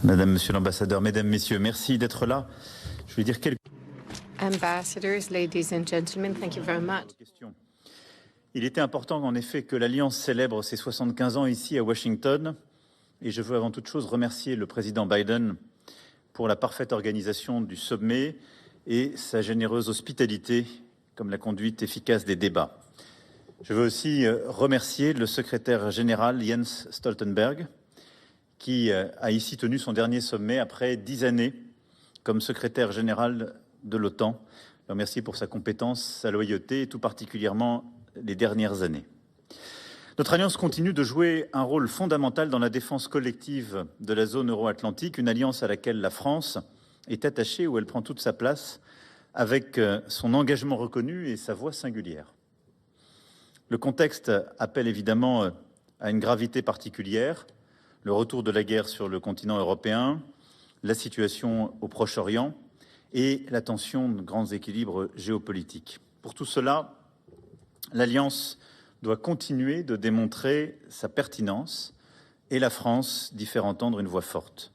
Madame, Monsieur l'ambassadeur, Mesdames, Messieurs, merci d'être là. Je vais dire quelques Ambassadors, ladies and gentlemen, thank you very much. questions. Il était important en effet que l'Alliance célèbre ses 75 ans ici à Washington et je veux avant toute chose remercier le président Biden pour la parfaite organisation du sommet et sa généreuse hospitalité comme la conduite efficace des débats. Je veux aussi remercier le secrétaire général Jens Stoltenberg qui a ici tenu son dernier sommet après 10 années comme secrétaire général de l'OTAN. Je remercie pour sa compétence, sa loyauté et tout particulièrement les dernières années. Notre alliance continue de jouer un rôle fondamental dans la défense collective de la zone euro-atlantique, une alliance à laquelle la France est attachée, où elle prend toute sa place, avec son engagement reconnu et sa voix singulière. Le contexte appelle évidemment à une gravité particulière, le retour de la guerre sur le continent européen, la situation au Proche-Orient et la tension de grands équilibres géopolitiques. Pour tout cela, l'Alliance doit continuer de démontrer sa pertinence et la France d'y faire entendre une voix forte.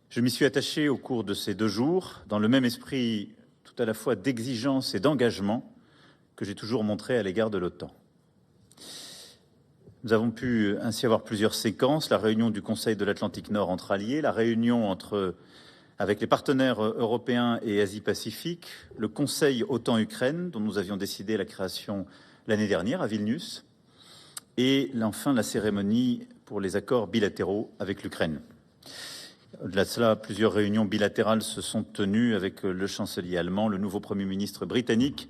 Je m'y suis attaché au cours de ces 2 jours, dans le même esprit tout à la fois d'exigence et d'engagement que j'ai toujours montré à l'égard de l'OTAN. Nous avons pu ainsi avoir plusieurs séquences, la réunion du Conseil de l'Atlantique Nord entre alliés, la réunion avec les partenaires européens et Asie-Pacifique, le Conseil OTAN-Ukraine, dont nous avions décidé la création l'année dernière à Vilnius, et enfin la cérémonie pour les accords bilatéraux avec l'Ukraine. Au-delà de cela, plusieurs réunions bilatérales se sont tenues avec le chancelier allemand, le nouveau Premier ministre britannique,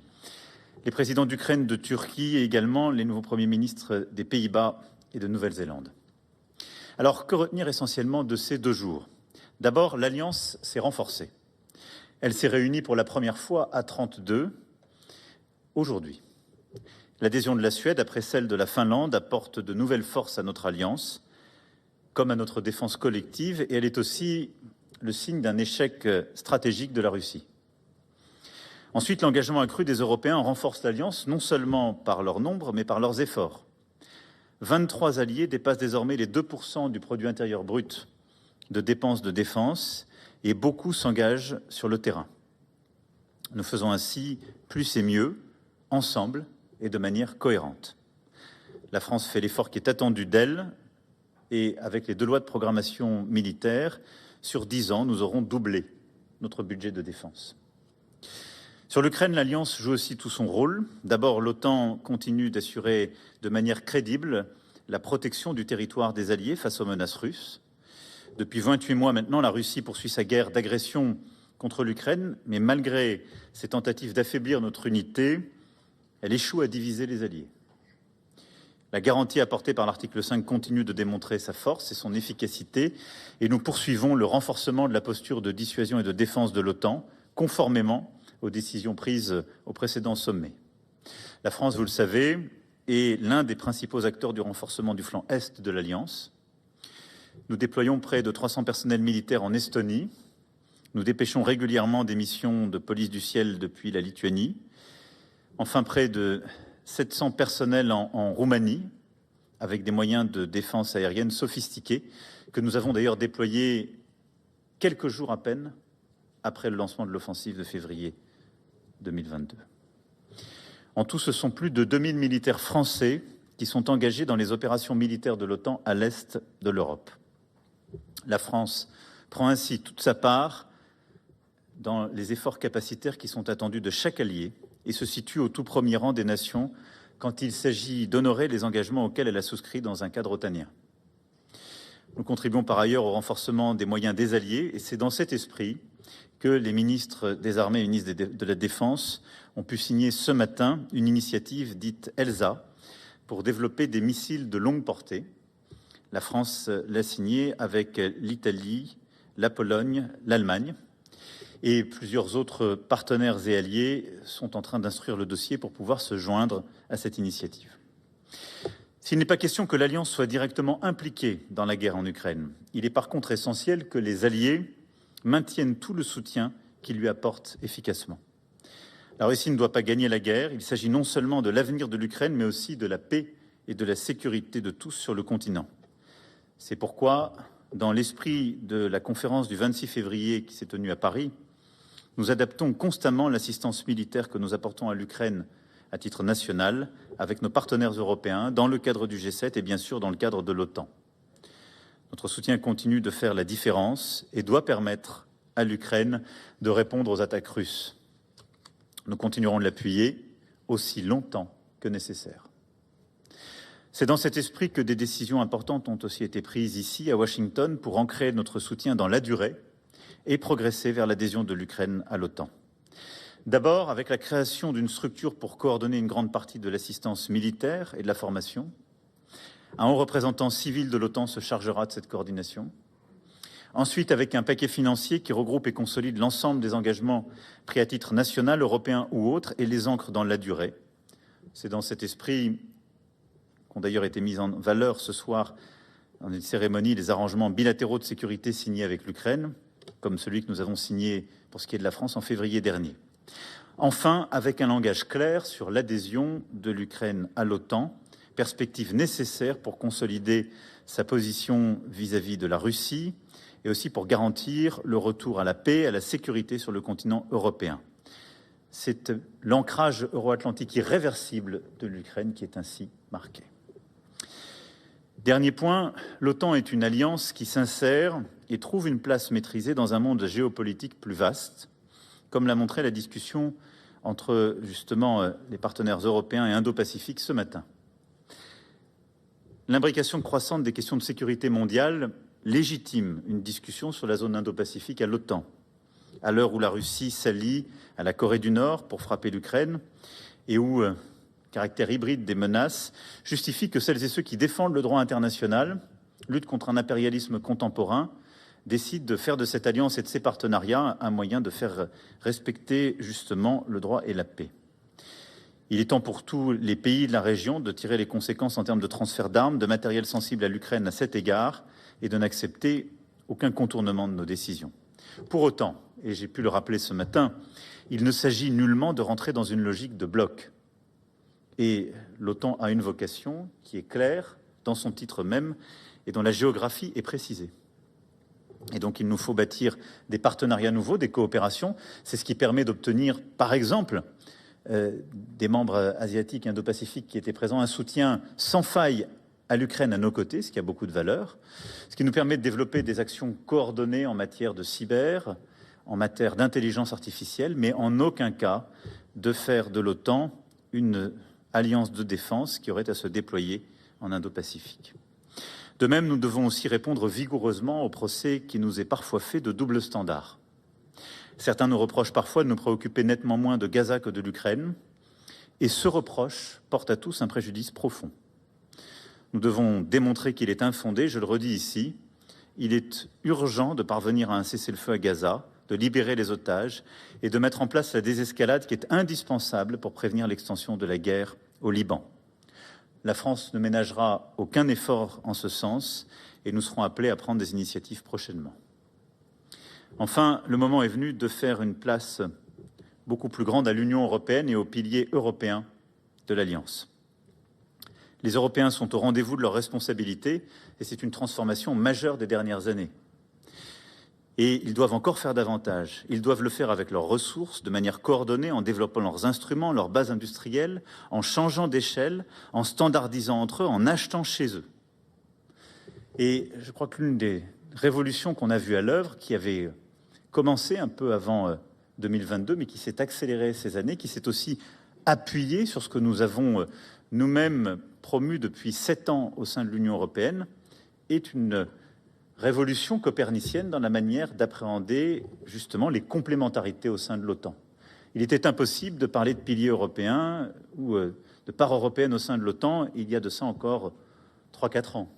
les présidents d'Ukraine, de Turquie et également les nouveaux premiers ministres des Pays-Bas et de Nouvelle-Zélande. Alors, que retenir essentiellement de ces 2 jours ? D'abord, l'Alliance s'est renforcée. Elle s'est réunie pour la première fois à 32 aujourd'hui. L'adhésion de la Suède, après celle de la Finlande, apporte de nouvelles forces à notre Alliance, comme à notre défense collective, et elle est aussi le signe d'un échec stratégique de la Russie. Ensuite, l'engagement accru des Européens renforce l'Alliance, non seulement par leur nombre, mais par leurs efforts. 23 alliés dépassent désormais les 2% du produit intérieur brut de dépenses de défense, et beaucoup s'engagent sur le terrain. Nous faisons ainsi plus et mieux, ensemble et de manière cohérente. La France fait l'effort qui est attendu d'elle, et avec les 2 lois de programmation militaire, sur 10 ans, nous aurons doublé notre budget de défense. Sur l'Ukraine, l'Alliance joue aussi tout son rôle. D'abord, l'OTAN continue d'assurer de manière crédible la protection du territoire des alliés face aux menaces russes. Depuis 28 mois maintenant, la Russie poursuit sa guerre d'agression contre l'Ukraine, mais malgré ses tentatives d'affaiblir notre unité, elle échoue à diviser les alliés. La garantie apportée par l'article 5 continue de démontrer sa force et son efficacité, et nous poursuivons le renforcement de la posture de dissuasion et de défense de l'OTAN, conformément aux décisions prises au précédent sommet. La France, vous le savez, est l'un des principaux acteurs du renforcement du flanc Est de l'Alliance. Nous déployons près de 300 personnels militaires en Estonie. Nous dépêchons régulièrement des missions de police du ciel depuis la Lituanie. Enfin, près de 700 personnels en Roumanie, avec des moyens de défense aérienne sophistiqués, que nous avons d'ailleurs déployés quelques jours à peine après le lancement de l'offensive de février 2022. En tout, ce sont plus de 2000 militaires français qui sont engagés dans les opérations militaires de l'OTAN à l'est de l'Europe. La France prend ainsi toute sa part dans les efforts capacitaires qui sont attendus de chaque allié et se situe au tout premier rang des nations quand il s'agit d'honorer les engagements auxquels elle a souscrit dans un cadre otanien. Nous contribuons par ailleurs au renforcement des moyens des alliés et c'est dans cet esprit que les ministres des Armées et ministres de la Défense ont pu signer ce matin une initiative dite ELSA pour développer des missiles de longue portée. La France l'a signée avec l'Italie, la Pologne, l'Allemagne et plusieurs autres partenaires et alliés sont en train d'instruire le dossier pour pouvoir se joindre à cette initiative. S'il n'est pas question que l'Alliance soit directement impliquée dans la guerre en Ukraine, il est par contre essentiel que les alliés maintiennent tout le soutien qu'ils lui apportent efficacement. La Russie ne doit pas gagner la guerre. Il s'agit non seulement de l'avenir de l'Ukraine, mais aussi de la paix et de la sécurité de tous sur le continent. C'est pourquoi dans l'esprit de la conférence du 26 février qui s'est tenue à Paris, nous adaptons constamment l'assistance militaire que nous apportons à l'Ukraine à titre national avec nos partenaires européens dans le cadre du G7 et bien sûr dans le cadre de l'OTAN. Notre soutien continue de faire la différence et doit permettre à l'Ukraine de répondre aux attaques russes. Nous continuerons de l'appuyer aussi longtemps que nécessaire. C'est dans cet esprit que des décisions importantes ont aussi été prises ici, à Washington, pour ancrer notre soutien dans la durée et progresser vers l'adhésion de l'Ukraine à l'OTAN. D'abord, avec la création d'une structure pour coordonner une grande partie de l'assistance militaire et de la formation. Un haut représentant civil de l'OTAN se chargera de cette coordination. Ensuite, avec un paquet financier qui regroupe et consolide l'ensemble des engagements pris à titre national, européen ou autre et les ancre dans la durée. C'est dans cet esprit qu'ont d'ailleurs été mis en valeur ce soir dans une cérémonie les arrangements bilatéraux de sécurité signés avec l'Ukraine, comme celui que nous avons signé pour ce qui est de la France en février dernier. Enfin, avec un langage clair sur l'adhésion de l'Ukraine à l'OTAN, perspective nécessaire pour consolider sa position vis-à-vis de la Russie et aussi pour garantir le retour à la paix et à la sécurité sur le continent européen. C'est l'ancrage euro-atlantique irréversible de l'Ukraine qui est ainsi marqué. Dernier point, l'OTAN est une alliance qui s'insère et trouve une place maîtrisée dans un monde géopolitique plus vaste, comme l'a montré la discussion entre justement les partenaires européens et indo-pacifiques ce matin. L'imbrication croissante des questions de sécurité mondiale légitime une discussion sur la zone indo-pacifique à l'OTAN, à l'heure où la Russie s'allie à la Corée du Nord pour frapper l'Ukraine et où le caractère hybride des menaces justifie que celles et ceux qui défendent le droit international, luttent contre un impérialisme contemporain, décident de faire de cette alliance et de ces partenariats un moyen de faire respecter justement le droit et la paix. Il est temps pour tous les pays de la région de tirer les conséquences en termes de transfert d'armes, de matériel sensible à l'Ukraine à cet égard et de n'accepter aucun contournement de nos décisions. Pour autant, et j'ai pu le rappeler ce matin, il ne s'agit nullement de rentrer dans une logique de bloc. Et l'OTAN a une vocation qui est claire dans son titre même et dont la géographie est précisée. Et donc il nous faut bâtir des partenariats nouveaux, des coopérations. C'est ce qui permet d'obtenir, par exemple, des membres asiatiques indo-pacifiques qui étaient présents, un soutien sans faille à l'Ukraine à nos côtés, ce qui a beaucoup de valeur, ce qui nous permet de développer des actions coordonnées en matière de cyber, en matière d'intelligence artificielle, mais en aucun cas de faire de l'OTAN une alliance de défense qui aurait à se déployer en Indo-Pacifique. De même, nous devons aussi répondre vigoureusement au procès qui nous est parfois fait de double standard. Certains nous reprochent parfois de nous préoccuper nettement moins de Gaza que de l'Ukraine, et ce reproche porte à tous un préjudice profond. Nous devons démontrer qu'il est infondé, je le redis ici, il est urgent de parvenir à un cessez-le-feu à Gaza, de libérer les otages et de mettre en place la désescalade qui est indispensable pour prévenir l'extension de la guerre au Liban. La France ne ménagera aucun effort en ce sens et nous serons appelés à prendre des initiatives prochainement. Enfin, le moment est venu de faire une place beaucoup plus grande à l'Union européenne et aux piliers européens de l'Alliance. Les Européens sont au rendez-vous de leurs responsabilités et c'est une transformation majeure des dernières années. Et ils doivent encore faire davantage. Ils doivent le faire avec leurs ressources, de manière coordonnée, en développant leurs instruments, leurs bases industrielles, en changeant d'échelle, en standardisant entre eux, en achetant chez eux. Et je crois que l'une des révolutions qu'on a vues à l'œuvre, qui avait commencé un peu avant 2022, mais qui s'est accélérée ces années, qui s'est aussi appuyée sur ce que nous avons nous-mêmes promu depuis 7 ans au sein de l'Union européenne, est une révolution copernicienne dans la manière d'appréhender justement les complémentarités au sein de l'OTAN. Il était impossible de parler de piliers européens ou de part européenne au sein de l'OTAN il y a de ça encore 3-4 ans.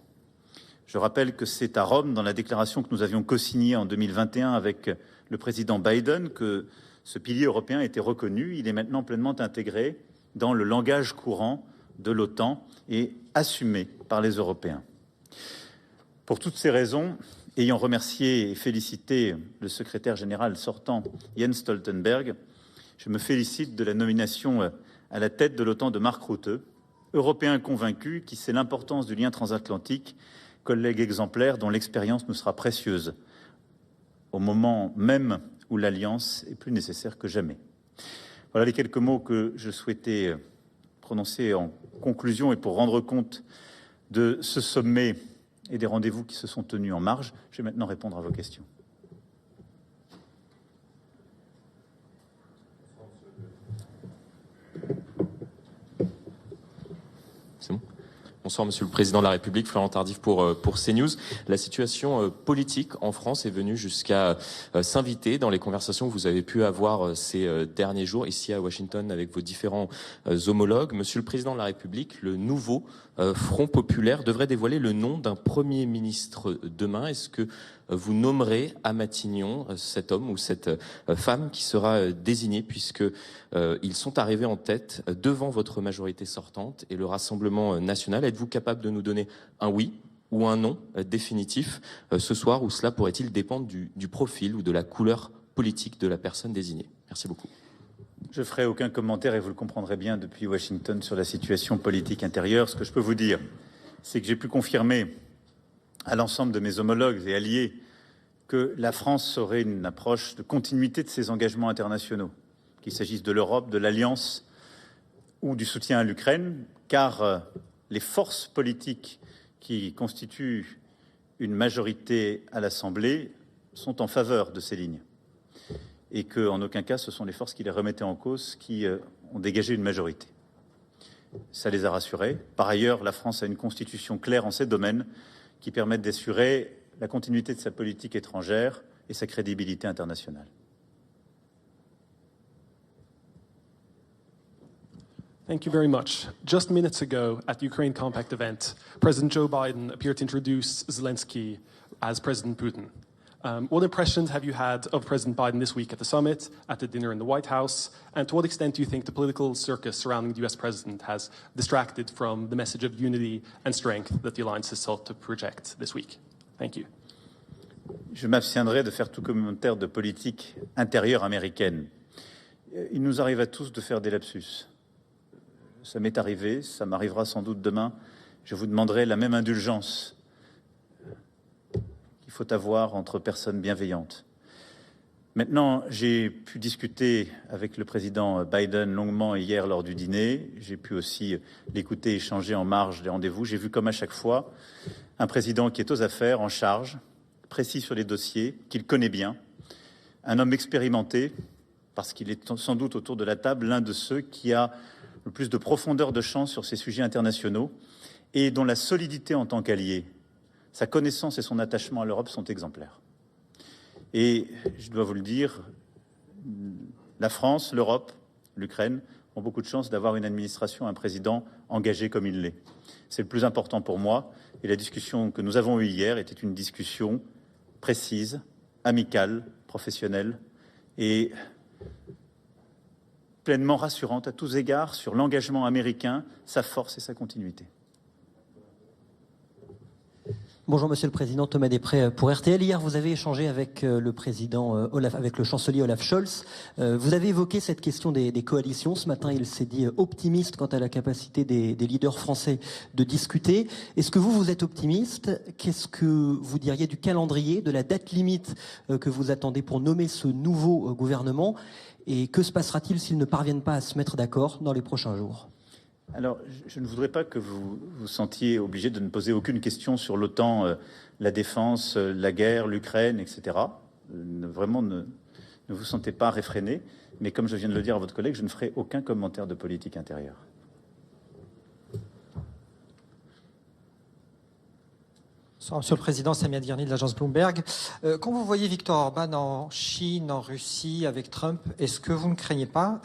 Je rappelle que c'est à Rome, dans la déclaration que nous avions co-signée en 2021 avec le président Biden, que ce pilier européen était reconnu. Il est maintenant pleinement intégré dans le langage courant de l'OTAN et assumé par les Européens. Pour toutes ces raisons, ayant remercié et félicité le secrétaire général sortant Jens Stoltenberg, je me félicite de la nomination à la tête de l'OTAN de Mark Rutte, Européen convaincu qui sait l'importance du lien transatlantique collègues exemplaires dont l'expérience nous sera précieuse au moment même où l'alliance est plus nécessaire que jamais. Voilà les quelques mots que je souhaitais prononcer en conclusion et pour rendre compte de ce sommet et des rendez-vous qui se sont tenus en marge. Je vais maintenant répondre à vos questions. C'est bon. Bonsoir Monsieur le Président de la République, Florent Tardif pour CNews. La situation politique en France est venue jusqu'à s'inviter dans les conversations que vous avez pu avoir ces derniers jours ici à Washington avec vos différents homologues. Monsieur le Président de la République, le nouveau Front populaire devrait dévoiler le nom d'un Premier ministre demain. Est-ce que vous nommerez à Matignon cet homme ou cette femme qui sera désigné puisque ils sont arrivés en tête devant votre majorité sortante et le Rassemblement national? Êtes-vous capable de nous donner un oui ou un non définitif ce soir, ou cela pourrait-il dépendre du profil ou de la couleur politique de la personne désignée? Merci beaucoup. Je ferai aucun commentaire, et vous le comprendrez bien, depuis Washington sur la situation politique intérieure. Ce que je peux vous dire, c'est que j'ai pu confirmer à l'ensemble de mes homologues et alliés que la France aurait une approche de continuité de ses engagements internationaux, qu'il s'agisse de l'Europe, de l'Alliance ou du soutien à l'Ukraine, car les forces politiques qui constituent une majorité à l'Assemblée sont en faveur de ces lignes. Et qu'en aucun cas, ce sont les forces qui les remettaient en cause qui ont dégagé une majorité. Ça les a rassurés. Par ailleurs, la France a une constitution claire en ces domaines qui permettent d'assurer la continuité de sa politique étrangère et sa crédibilité internationale. Thank you very much. Just minutes ago, at the Ukraine Compact event, President Joe Biden appeared to introduce Zelensky as President Putin. What impressions have you had of President Biden this week at the summit, at the dinner in the White House, and to what extent do you think the political circus surrounding the US president has distracted from the message of unity and strength that the alliance has sought to project this week? Thank you. Je m'abstiendrai de faire tout commentaire de politique intérieure américaine. Il nous arrive à tous de faire des lapsus. Ça m'est arrivé, ça m'arrivera sans doute demain. Je vous demanderai la même indulgence qu'il faut avoir entre personnes bienveillantes. Maintenant, j'ai pu discuter avec le président Biden longuement hier lors du dîner. J'ai pu aussi l'écouter échanger en marge des rendez-vous. J'ai vu comme à chaque fois un président qui est aux affaires, en charge, précis sur les dossiers, qu'il connaît bien, un homme expérimenté, parce qu'il est sans doute autour de la table l'un de ceux qui a le plus de profondeur de champ sur ces sujets internationaux et dont la solidité en tant qu'allié, sa connaissance et son attachement à l'Europe sont exemplaires. Et je dois vous le dire, la France, l'Europe, l'Ukraine ont beaucoup de chance d'avoir une administration, un président engagé comme il l'est. C'est le plus important pour moi. Et la discussion que nous avons eue hier était une discussion précise, amicale, professionnelle et pleinement rassurante à tous égards sur l'engagement américain, sa force et sa continuité. Bonjour Monsieur le Président, Thomas Després pour RTL. Hier, vous avez échangé avec le chancelier Olaf Scholz. Vous avez évoqué cette question des coalitions. Ce matin, il s'est dit optimiste quant à la capacité des leaders français de discuter. Est-ce que vous êtes optimiste? Qu'est-ce que vous diriez du calendrier, de la date limite que vous attendez pour nommer ce nouveau gouvernement? Et que se passera-t-il s'ils ne parviennent pas à se mettre d'accord dans les prochains jours? Alors, je ne voudrais pas que vous vous sentiez obligé de ne poser aucune question sur l'OTAN, la défense, la guerre, l'Ukraine, etc. Vraiment, ne vous sentez pas réfréné. Mais comme je viens de le dire à votre collègue, je ne ferai aucun commentaire de politique intérieure. Bonsoir, Monsieur le Président, Samia Dirni de l'agence Bloomberg. Quand vous voyez Viktor Orban en Chine, en Russie, avec Trump, est-ce que vous ne craignez pas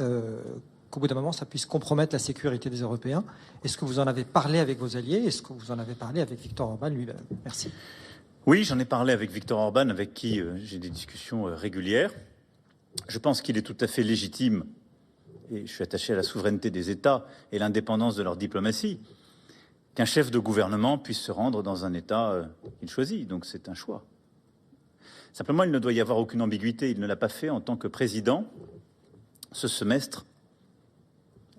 qu'au bout d'un moment, ça puisse compromettre la sécurité des Européens? Est-ce que vous en avez parlé avec vos alliés? Est-ce que vous en avez parlé avec Viktor Orban lui-même? Merci. Oui, j'en ai parlé avec Viktor Orban, avec qui j'ai des discussions régulières. Je pense qu'il est tout à fait légitime, et je suis attaché à la souveraineté des États et l'indépendance de leur diplomatie, qu'un chef de gouvernement puisse se rendre dans un État qu'il choisit. Donc c'est un choix. Simplement, il ne doit y avoir aucune ambiguïté. Il ne l'a pas fait en tant que président ce semestre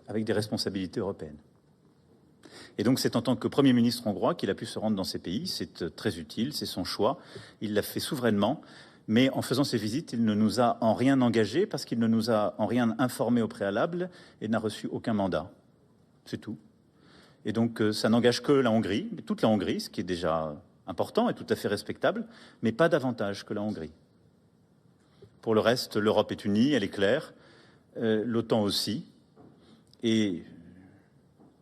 avec des responsabilités européennes. Et donc c'est en tant que Premier ministre hongrois qu'il a pu se rendre dans ces pays. C'est très utile, c'est son choix. Il l'a fait souverainement. Mais en faisant ces visites, il ne nous a en rien engagés parce qu'il ne nous a en rien informés au préalable et n'a reçu aucun mandat. C'est tout. Et donc ça n'engage que la Hongrie, toute la Hongrie, ce qui est déjà important et tout à fait respectable, mais pas davantage que la Hongrie. Pour le reste, l'Europe est unie, elle est claire, l'OTAN aussi. Et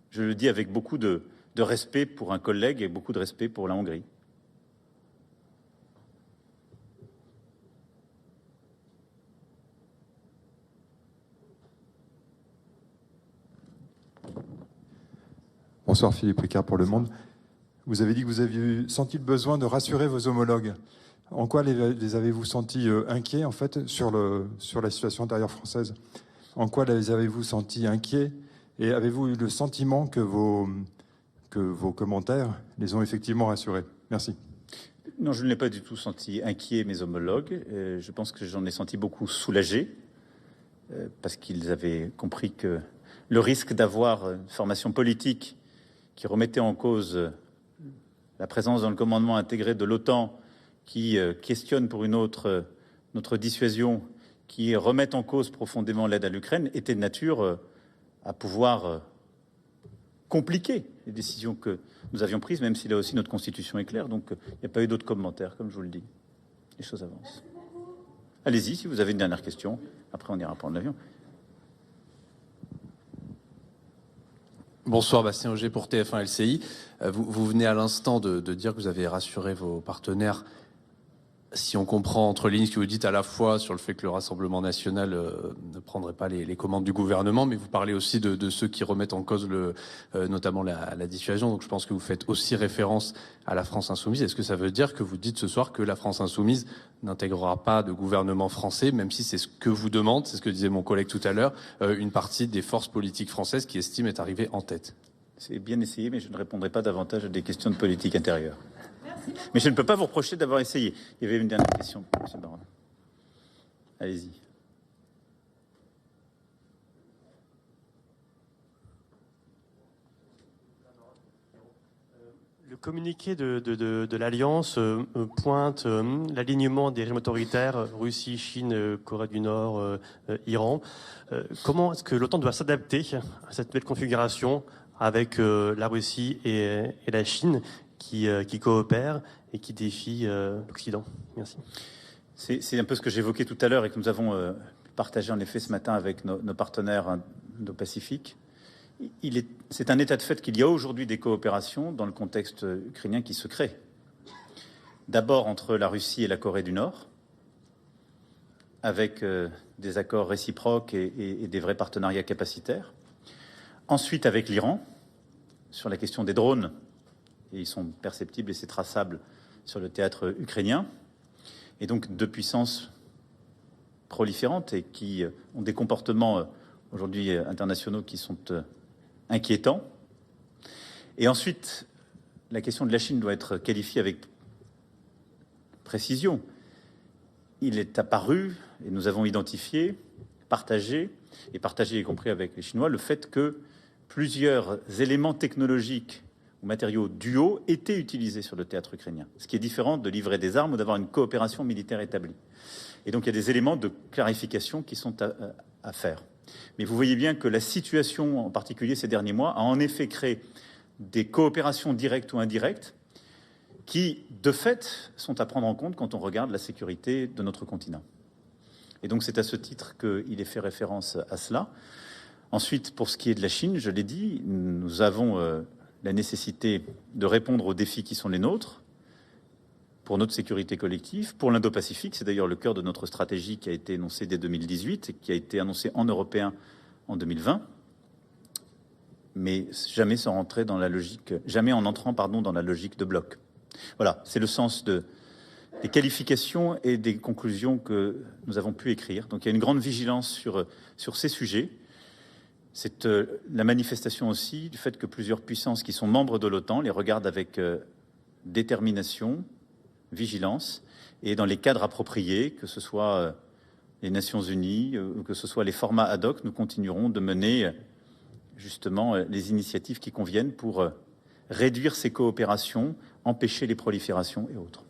je le dis avec beaucoup de respect pour un collègue et beaucoup de respect pour la Hongrie. Bonsoir, Philippe Ricard pour Le Monde. Vous avez dit que vous aviez senti le besoin de rassurer vos homologues. En quoi les avez-vous sentis inquiets, en fait, sur la situation intérieure française? En quoi les avez-vous sentis inquiets? Et avez-vous eu le sentiment que vos commentaires les ont effectivement rassurés? Merci. Non, je ne l'ai pas du tout senti inquiet, mes homologues. Je pense que j'en ai senti beaucoup soulagés, parce qu'ils avaient compris que le risque d'avoir une formation politique qui remettait en cause la présence dans le commandement intégré de l'OTAN, qui questionne pour une autre notre dissuasion, qui remettent en cause profondément l'aide à l'Ukraine, était de nature à pouvoir compliquer les décisions que nous avions prises, même si là aussi notre Constitution est claire. Donc il n'y a pas eu d'autres commentaires, comme je vous le dis. Les choses avancent. Allez-y, si vous avez une dernière question. Après, on ira prendre l'avion. Bonsoir, Bastien Auger pour TF1 LCI. Vous venez à l'instant de dire que vous avez rassuré vos partenaires. Si on comprend entre lignes ce que vous dites à la fois sur le fait que le Rassemblement national ne prendrait pas les commandes du gouvernement, mais vous parlez aussi de ceux qui remettent en cause notamment la dissuasion. Donc je pense que vous faites aussi référence à la France insoumise. Est-ce que ça veut dire que vous dites ce soir que la France insoumise n'intégrera pas de gouvernement français, même si c'est ce que vous demande, c'est ce que disait mon collègue tout à l'heure, une partie des forces politiques françaises qui estiment être arrivée en tête? C'est bien essayé, mais je ne répondrai pas davantage à des questions de politique intérieure. Mais je ne peux pas vous reprocher d'avoir essayé. Il y avait une dernière question, M. Baron. Allez-y. Le communiqué de l'Alliance pointe l'alignement des régimes autoritaires, Russie, Chine, Corée du Nord, Iran. Comment est-ce que l'OTAN doit s'adapter à cette nouvelle configuration avec la Russie et la Chine qui coopèrent et qui défient l'Occident? Merci. C'est un peu ce que j'évoquais tout à l'heure et que nous avons partagé en effet ce matin avec nos partenaires indo-pacifiques. C'est un état de fait qu'il y a aujourd'hui des coopérations dans le contexte ukrainien qui se créent. D'abord entre la Russie et la Corée du Nord, avec des accords réciproques et des vrais partenariats capacitaires. Ensuite avec l'Iran, sur la question des drones, et ils sont perceptibles et c'est traçable sur le théâtre ukrainien. Et donc deux puissances proliférantes et qui ont des comportements aujourd'hui internationaux qui sont inquiétants. Et ensuite, la question de la Chine doit être qualifiée avec précision. Il est apparu, et nous avons identifié, partagé y compris avec les Chinois, le fait que plusieurs éléments technologiques ou matériaux duaux étaient utilisés sur le théâtre ukrainien, ce qui est différent de livrer des armes ou d'avoir une coopération militaire établie. Et donc il y a des éléments de clarification qui sont à faire. Mais vous voyez bien que la situation, en particulier ces derniers mois, a en effet créé des coopérations directes ou indirectes qui, de fait, sont à prendre en compte quand on regarde la sécurité de notre continent. Et donc c'est à ce titre qu'il est fait référence à cela. Ensuite, pour ce qui est de la Chine, je l'ai dit, nous avons la nécessité de répondre aux défis qui sont les nôtres, pour notre sécurité collective, pour l'Indo-Pacifique. C'est d'ailleurs le cœur de notre stratégie qui a été énoncée dès 2018 et qui a été annoncée en européen en 2020, mais jamais sans rentrer dans la logique, jamais en entrant, dans la logique de bloc. Voilà, c'est le sens des qualifications et des conclusions que nous avons pu écrire. Donc il y a une grande vigilance sur ces sujets. C'est la manifestation aussi du fait que plusieurs puissances qui sont membres de l'OTAN les regardent avec détermination, vigilance, et dans les cadres appropriés, que ce soit les Nations Unies ou que ce soit les formats ad hoc, nous continuerons de mener justement les initiatives qui conviennent pour réduire ces coopérations, empêcher les proliférations et autres.